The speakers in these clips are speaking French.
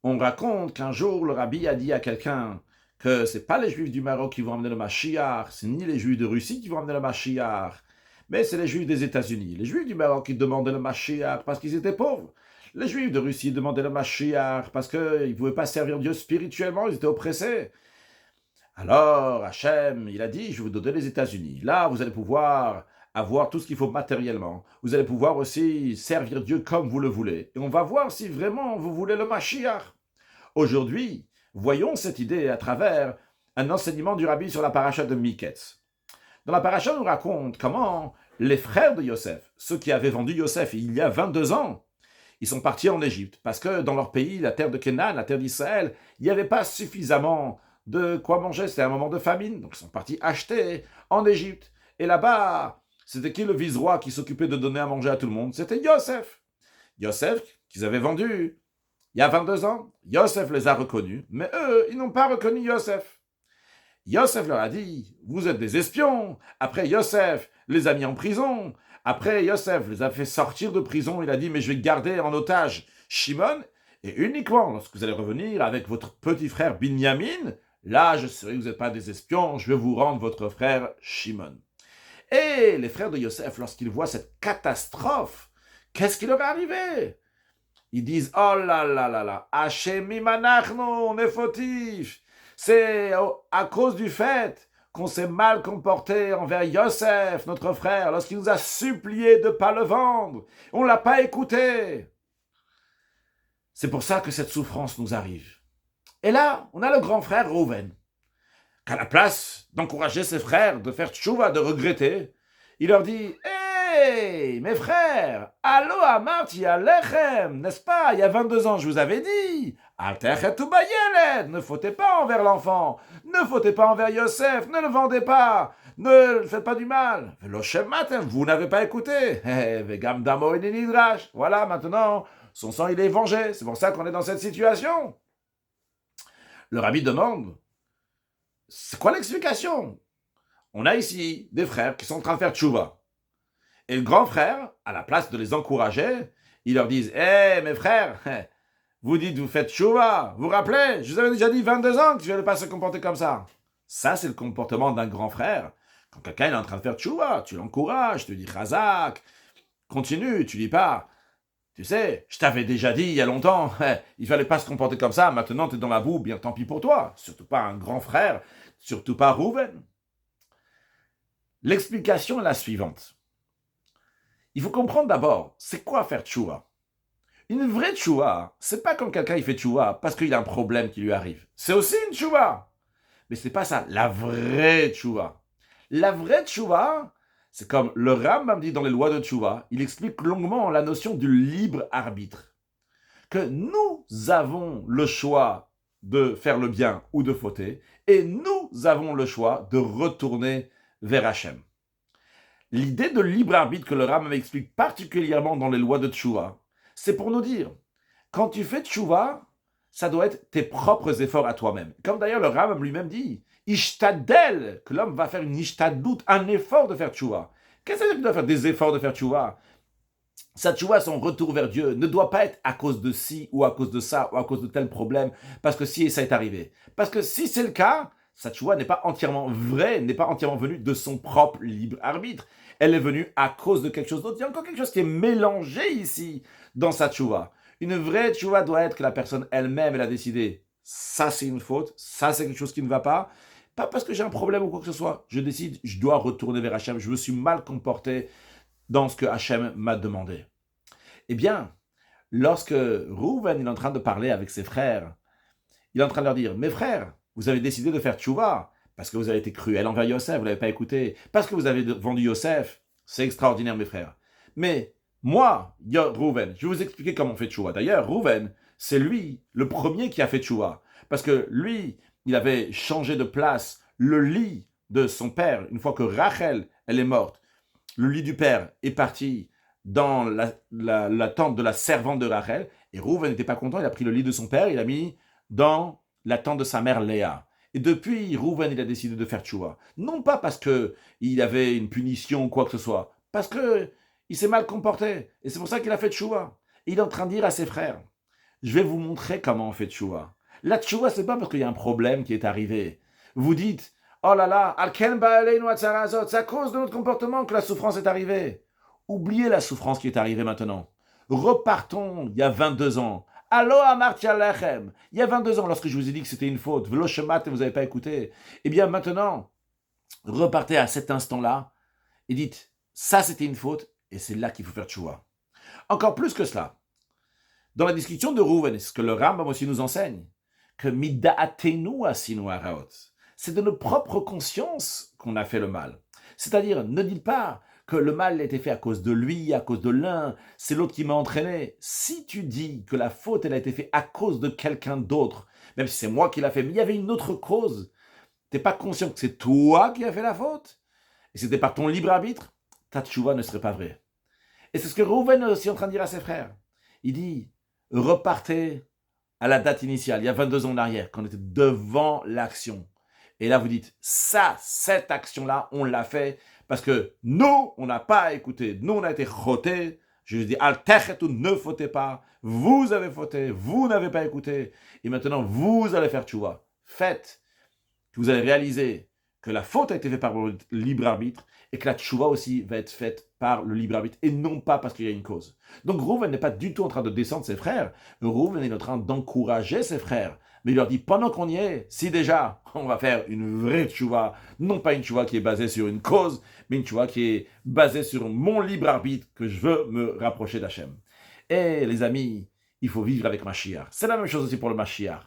On raconte qu'un jour, le rabbi a dit à quelqu'un que c'est pas les juifs du Maroc qui vont amener le Mashiach, c'est ni les juifs de Russie qui vont amener le Mashiach, mais c'est les juifs des États-Unis. Les juifs du Maroc qui demandaient le Mashiach parce qu'ils étaient pauvres. Les juifs de Russie demandaient le Mashiach parce qu'ils ne pouvaient pas servir Dieu spirituellement, ils étaient oppressés. Alors, Hachem, il a dit, je vais vous donner les États-Unis. Là, vous allez pouvoir avoir tout ce qu'il faut matériellement. Vous allez pouvoir aussi servir Dieu comme vous le voulez. Et on va voir si vraiment vous voulez le Mashiach. Aujourd'hui, voyons cette idée à travers un enseignement du rabbi sur la paracha de Miketz. Dans la paracha, on nous raconte comment les frères de Yosef, ceux qui avaient vendu Yosef il y a 22 ans, ils sont partis en Égypte parce que dans leur pays, la terre de Canaan, la terre d'Israël, il n'y avait pas suffisamment de quoi manger, c'était un moment de famine, donc ils sont partis acheter en Égypte. Et là-bas, c'était qui le vice-roi qui s'occupait de donner à manger à tout le monde? C'était Yosef. Yosef qu'ils avaient vendu il y a 22 ans. Yosef les a reconnus, mais eux, ils n'ont pas reconnu Yosef. Yosef leur a dit, vous êtes des espions. Après, Yosef les a mis en prison. Après, Yosef les a fait sortir de prison. Il a dit, mais je vais garder en otage Shimon. Et uniquement lorsque vous allez revenir avec votre petit frère Binyamin, là, je saurai que vous n'êtes pas des espions. Je vais vous rendre votre frère Shimon. Et les frères de Yosef, lorsqu'ils voient cette catastrophe, qu'est-ce qui leur est arrivé? Ils disent, oh là là là là, Hachem manachno, on est fautif. C'est à cause du fait qu'on s'est mal comporté envers Yosef, notre frère, lorsqu'il nous a supplié de ne pas le vendre. On ne l'a pas écouté. C'est pour ça que cette souffrance nous arrive. Et là, on a le grand frère Reuven, qu'à la place d'encourager ses frères de faire tchouva, de regretter, il leur dit, hey, mes frères, allo amarti alechem, n'est-ce pas, il y a 22 ans, je vous avais dit, ne fautez pas envers l'enfant, ne fautez pas envers Yosef, ne le vendez pas, ne le faites pas du mal. Vous n'avez pas écouté. Voilà, maintenant, son sang, il est vengé. C'est pour ça qu'on est dans cette situation. Le rabbi demande, c'est quoi l'explication? On a ici des frères qui sont en train de faire tchouva. Et le grand frère, à la place de les encourager, ils leur disent, hé, mes frères, vous dites, vous faites tchouva. Vous vous rappelez, je vous avais déjà dit 22 ans que je ne vais pas se comporter comme ça. Ça, c'est le comportement d'un grand frère. Quand quelqu'un est en train de faire tchouva, tu l'encourages, tu lui dis chazak, continue, tu dis pas, tu sais, je t'avais déjà dit il y a longtemps, il fallait pas se comporter comme ça, maintenant tu es dans la boue, bien tant pis pour toi. Surtout pas un grand frère, surtout pas Reuven. L'explication est la suivante. Il faut comprendre d'abord, c'est quoi faire tchouva? Une vraie tchouva, c'est pas quand quelqu'un il fait tchouva parce qu'il a un problème qui lui arrive. C'est aussi une tchouva. Mais c'est pas ça, la vraie tchouva. La vraie tchouva, c'est comme le Rambam dit dans les lois de tchouva, il explique longuement la notion du libre arbitre. Que nous avons le choix de faire le bien ou de fauter, et nous avons le choix de retourner vers Hachem. L'idée de libre arbitre que le Rambam explique particulièrement dans les lois de tchouva, c'est pour nous dire, quand tu fais tchouva, ça doit être tes propres efforts à toi-même. Comme d'ailleurs le Rambam lui-même dit, ishtadel, que l'homme va faire une ishtadlut, un effort de faire tchouva. Qu'est-ce que ça veut dire qu'il doit faire des efforts de faire tchouva? Sa tchouva, son retour vers Dieu, ne doit pas être à cause de ci, ou à cause de ça, ou à cause de tel problème, parce que si ça est arrivé. Parce que si c'est le cas, sa tchouva n'est pas entièrement vraie, n'est pas entièrement venue de son propre libre arbitre. Elle est venue à cause de quelque chose d'autre. Il y a encore quelque chose qui est mélangé ici, dans sa tchouva. Une vraie tchouva doit être que la personne elle-même, elle a décidé, ça c'est une faute, ça c'est quelque chose qui ne va pas. Pas parce que j'ai un problème ou quoi que ce soit. Je décide, je dois retourner vers Hachem, je me suis mal comporté dans ce que Hachem m'a demandé. Eh bien, lorsque Reuven est en train de parler avec ses frères, il est en train de leur dire, mes frères, vous avez décidé de faire tchouva, parce que vous avez été cruel envers Yosef, vous ne l'avez pas écouté, parce que vous avez vendu Yosef, c'est extraordinaire mes frères. Mais moi, Reuven, je vais vous expliquer comment on fait tchouva. D'ailleurs, Reuven, c'est lui le premier qui a fait tchouva, parce que lui, il avait changé de place le lit de son père, une fois que Rachel, elle est morte. Le lit du père est parti dans la tente de la servante de Rachel, et Reuven n'était pas content, il a pris le lit de son père, il l'a mis dans la tente de sa mère Léa. Et depuis, Reuven, il a décidé de faire tchouva. Non pas parce qu'il avait une punition ou quoi que ce soit, parce qu'il s'est mal comporté, et c'est pour ça qu'il a fait tchouva. Et il est en train de dire à ses frères, Je vais vous montrer comment on fait tchouva. La tchouva, c'est pas parce qu'il y a un problème qui est arrivé. Vous dites, oh là là, Alken ba'aleinu atzarazot, c'est à cause de notre comportement que la souffrance est arrivée. Oubliez la souffrance qui est arrivée maintenant. Repartons il y a 22 ans. Allo amarti alechem. Il y a 22 ans, lorsque je vous ai dit que c'était une faute, velo shemat et vous n'avez pas écouté. Eh bien maintenant, repartez à cet instant-là et dites, ça c'était une faute, et c'est là qu'il faut faire tchouva. Encore plus que cela, dans la discussion de Rouven, c'est ce que le Rambam aussi nous enseigne, que mida'atenu asinu haraot. C'est de nos propres consciences qu'on a fait le mal. C'est-à-dire, ne dites pas que le mal a été fait à cause de lui, à cause de l'un, c'est l'autre qui m'a entraîné. Si tu dis que la faute, elle a été faite à cause de quelqu'un d'autre, même si c'est moi qui l'a fait, mais il y avait une autre cause, tu n'es pas conscient que c'est toi qui as fait la faute, et c'était par ton libre arbitre, ta tchouva ne serait pas vraie. Et c'est ce que Rouven est aussi en train de dire à ses frères. Il dit, repartez à la date initiale, il y a 22 ans en arrière, quand on était devant l'action. Et là, vous dites, ça, cette action-là, on l'a fait parce que nous, on n'a pas écouté. Nous, on a été chotés. Je dis, al-techetu, ne fautez pas. Vous avez fauté, vous n'avez pas écouté. Et maintenant, vous allez faire tchouva. Faites que vous allez réaliser que la faute a été faite par le libre arbitre et que la tchouva aussi va être faite par le libre arbitre et non pas parce qu'il y a une cause. Donc Rouven n'est pas du tout en train de descendre ses frères, Rouven est en train d'encourager ses frères, mais il leur dit pendant qu'on y est, si déjà on va faire une vraie tchouva, non pas une tchouva qui est basée sur une cause, mais une tchouva qui est basée sur mon libre arbitre que je veux me rapprocher d'Hachem. Et les amis, il faut vivre avec Mashiach. C'est la même chose aussi pour le Mashiach.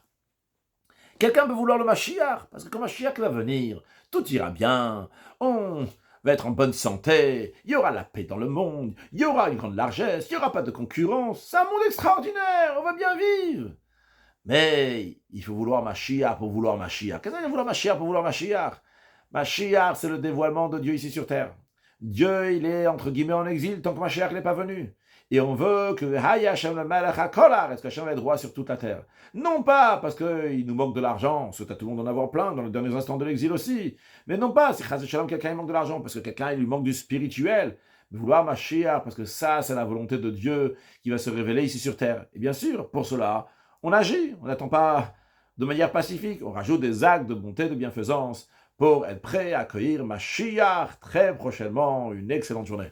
Quelqu'un peut vouloir le Mashiach, parce que quand Mashiach va venir, tout ira bien, on va être en bonne santé, il y aura la paix dans le monde, il y aura une grande largesse, il n'y aura pas de concurrence, c'est un monde extraordinaire, on va bien vivre. Mais il faut vouloir Mashiach pour vouloir Mashiach. Qu'est-ce que c'est vouloir Mashiach pour vouloir Mashiach? Mashiach, c'est le dévoilement de Dieu ici sur terre. Dieu, il est entre guillemets en exil tant que Mashiach n'est pas venu. Et on veut que Hayashem le Melech HaKolar, est-ce que Hashem est droit sur toute la terre? Non pas parce qu'il nous manque de l'argent, on souhaite à tout le monde d'en avoir plein dans les derniers instants de l'exil aussi, mais non pas si Chaz Shalom quelqu'un il manque de l'argent, parce que quelqu'un il lui manque du spirituel, vouloir Mashiach, parce que ça c'est la volonté de Dieu qui va se révéler ici sur terre. Et bien sûr, pour cela, on agit, on n'attend pas de manière pacifique, on rajoute des actes de bonté, de bienfaisance, pour être prêt à accueillir Mashiach très prochainement. Une excellente journée.